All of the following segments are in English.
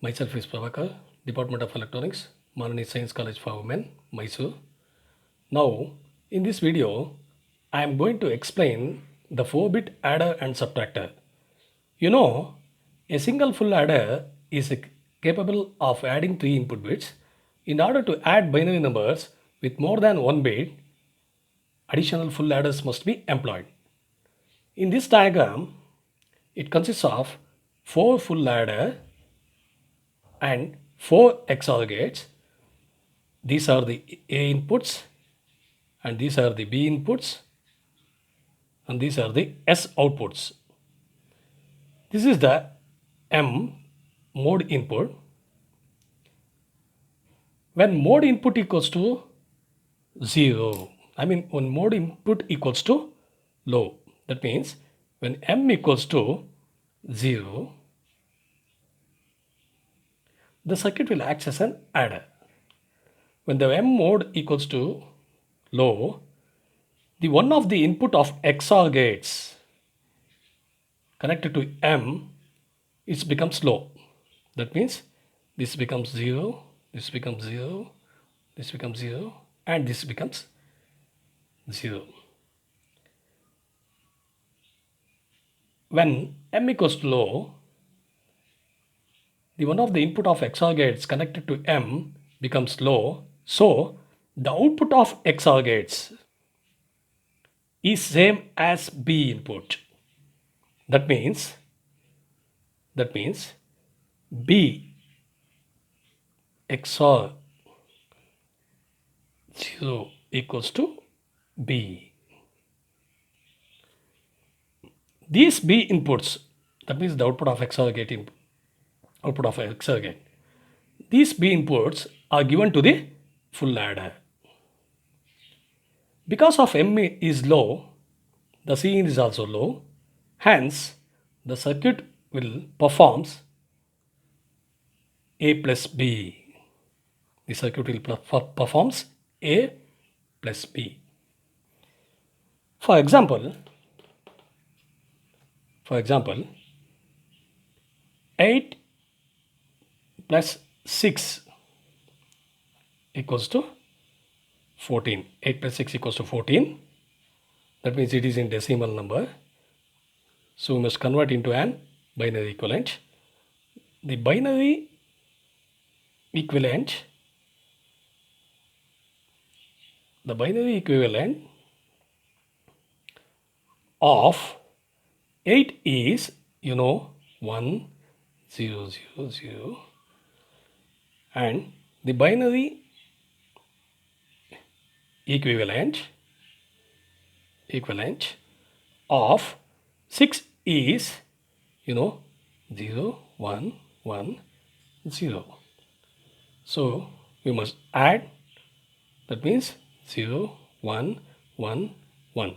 Myself is Prabhakar, Department of Electronics, Manani Science College for Women, Mysore. Now, in this video, I am going to explain the 4-bit adder and subtractor. You know, a single full adder is capable of adding 3 input bits. In order to add binary numbers with more than 1 bit, additional full adders must be employed. In this diagram, it consists of 4 full adder and 4 XOR gates. These are the A inputs and these are the B inputs and these are the S outputs. This is the M mode input. When mode input equals to 0, when mode input equals to low, that means when M equals to 0, the circuit will act as an adder. When the M mode equals to low, the one of the input of XOR gates connected to M, it becomes low. That means this becomes 0, this becomes 0, this becomes 0, and this becomes 0. When M equals to low, the one of the input of XOR gates connected to M becomes low. So the output of XOR gates is same as B input. That means B XOR 0 equals to B. These B inputs, that means the output of XOR gate, these B inputs are given to the full adder. Because of M is low, the Cin is also low. Hence, the circuit will performs A plus B. The circuit will performs A plus B. For example, 8 plus 6 equals to 14. 8 plus 6 equals to 14. That means it is in decimal number. So we must convert into an binary equivalent. The binary equivalent of 8 is 1 0 0 0, and the binary equivalent of 6 is 0 1 1 0. So we must add, that means 0 1 1 1.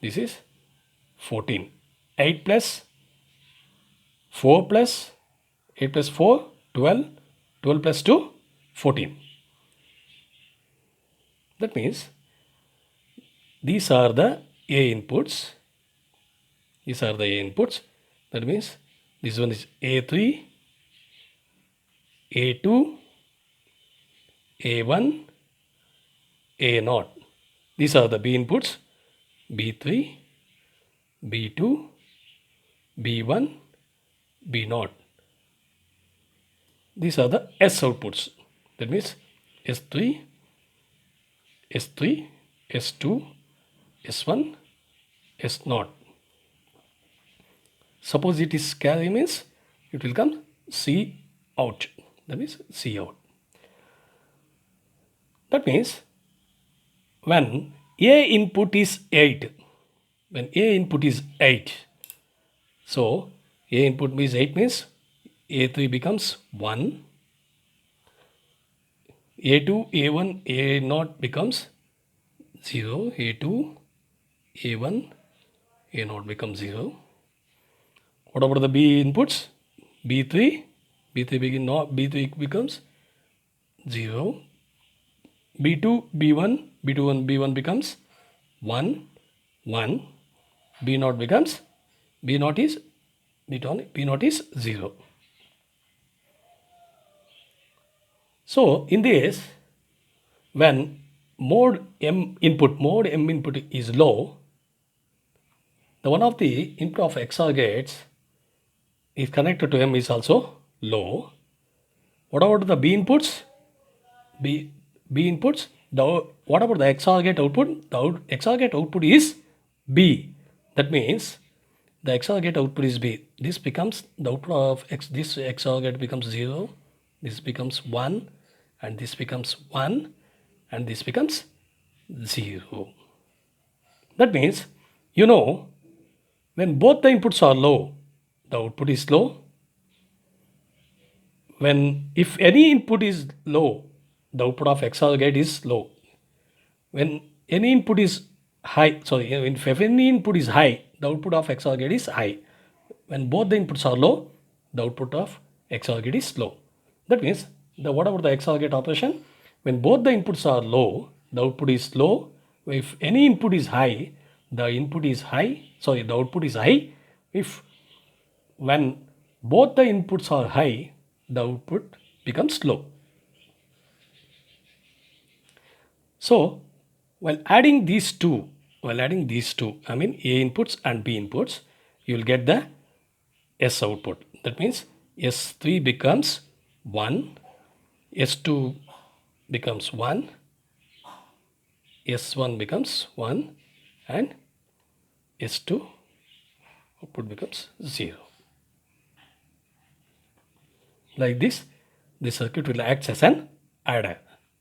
This is 14. 8 plus 4 plus 8 plus 4 12, 12 plus 2 14. That means these are the A inputs. That means this one is A3, A2, A1, A0. These are the B inputs. B3, B2, B1, B0. These are the S outputs. That means S3, S3, S2, S1, S0. Suppose it is carry, means it will come C out. That means C out. That means when A input is 8, so A input means 8 means A3 becomes 1, A2, A1, A0 becomes 0, A2, A1, A0 becomes 0. What about the B inputs? B3 becomes 0. B2, B1, B1 becomes 1, 1. B0 is 0. So in this, when mode m input is low, the one of the input of XOR gates is connected to m is also low. What about the B inputs? B inputs. What about the XOR gate output? The XOR gate output is B. That means the XOR gate output is B. This becomes the output of this XOR gate becomes 0. This becomes 1, and this becomes 1, and this becomes 0. That means, when both the inputs are low, the output is low. If any input is low, the output of XOR gate is low. When any input is high, if any input is high, the output of XOR gate is high. When both the inputs are low, the output of XOR gate is low. That means, what about the XOR gate operation? When both the inputs are low, the output is low. If any input is high, the output is high. When both the inputs are high, the output becomes low. So while adding these two, I mean A inputs and B inputs, you will get the S output. That means S3 becomes 1, S2 becomes 1, S1 becomes 1, and S2 output becomes 0. Like this, the circuit will act as an adder.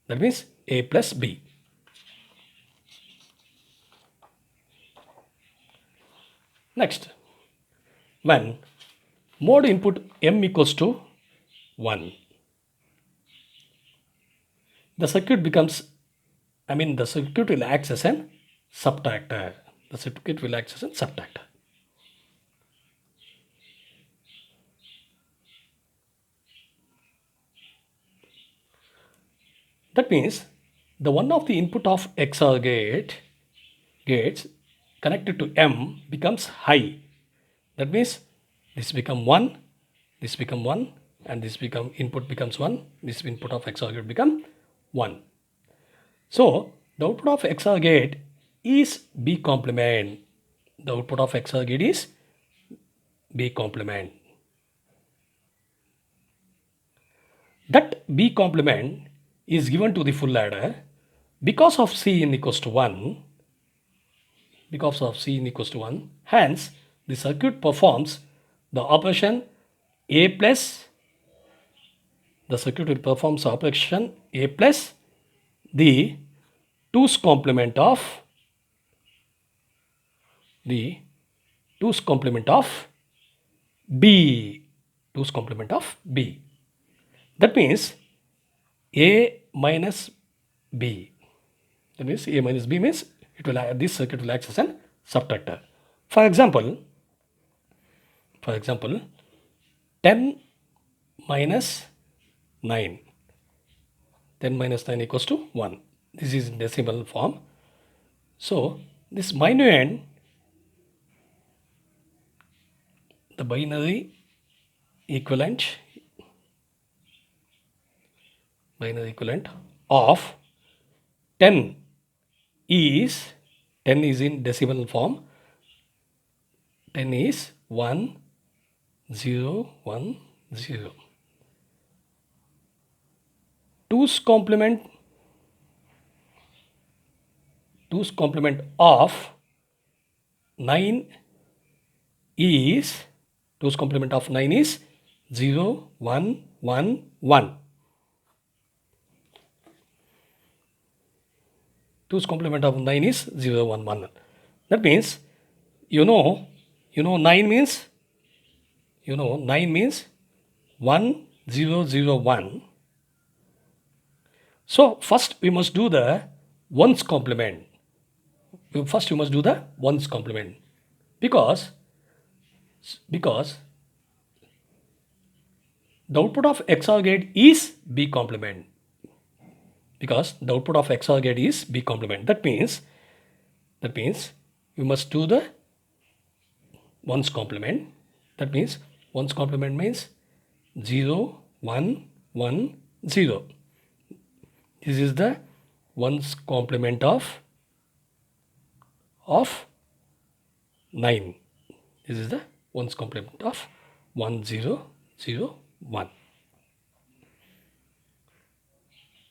That means A plus B. Next, when mode input M equals to 1, the circuit will act as an subtractor. That means the one of the input of XOR gates connected to M becomes high. That means this become 1, this become 1, and this input becomes 1. This input of XOR gate become 1. So the output of XOR gate is B complement. That B complement is given to the full adder because of Cin equals to 1. Hence, the circuit performs the operation A plus. The circuit will perform operation A plus the 2's complement of B. 2's complement of B. That means A minus B. That means A minus B means this circuit will act as an subtractor. For example, 10 minus 9. 10 minus 9 equals to 1. This is in decimal form. So this minuend, the binary equivalent of 10 is in decimal form. 10 is 1 0 1 0. 2's complement of 9 is 0 1 1 1. 2's complement of 9 is 0 1 1. That means 9 means 1 0 0 1. So first we must do the ones complement. Because the output of XOR gate is B complement. That means we must do the ones complement. That means ones complement means 0 1 1 0. This is the ones complement of 9. This is the ones complement of 1001.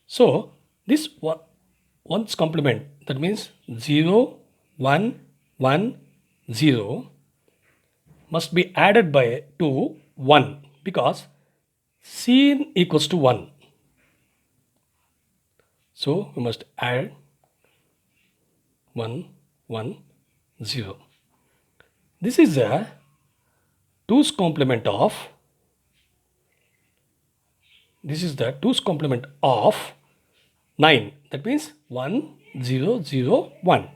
So this ones complement, that means 0, 1, 1, 0 must be added by to 1 because sin equals to 1. So we must add 1, 1, 0. This is a 2's complement of, this is the 2's complement of 9. That means 1, 0, 0, 1.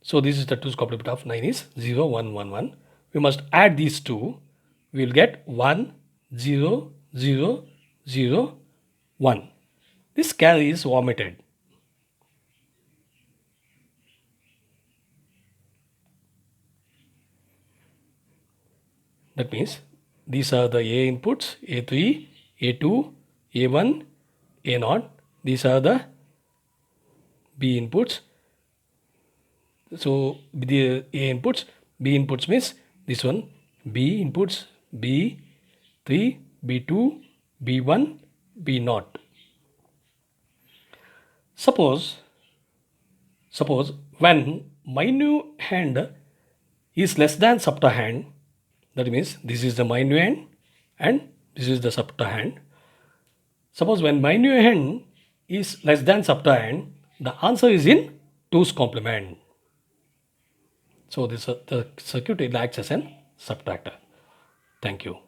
So this is the 2's complement of 9 is 0, 1, 1, 1. We must add these two. We will get 1, 0, 0, 0, 1. This carry is omitted. That means these are the A inputs, A3, A2, A1, A0. These are the B inputs. So the A inputs, B inputs means this one, B inputs, B3, B2, B1, B0. Suppose when minuend is less than subtrahend, that means this is the minuend and this is the subtrahend. Suppose when minuend is less than subtrahend, the answer is in 2's complement. So this the circuit acts as an subtractor. Thank you.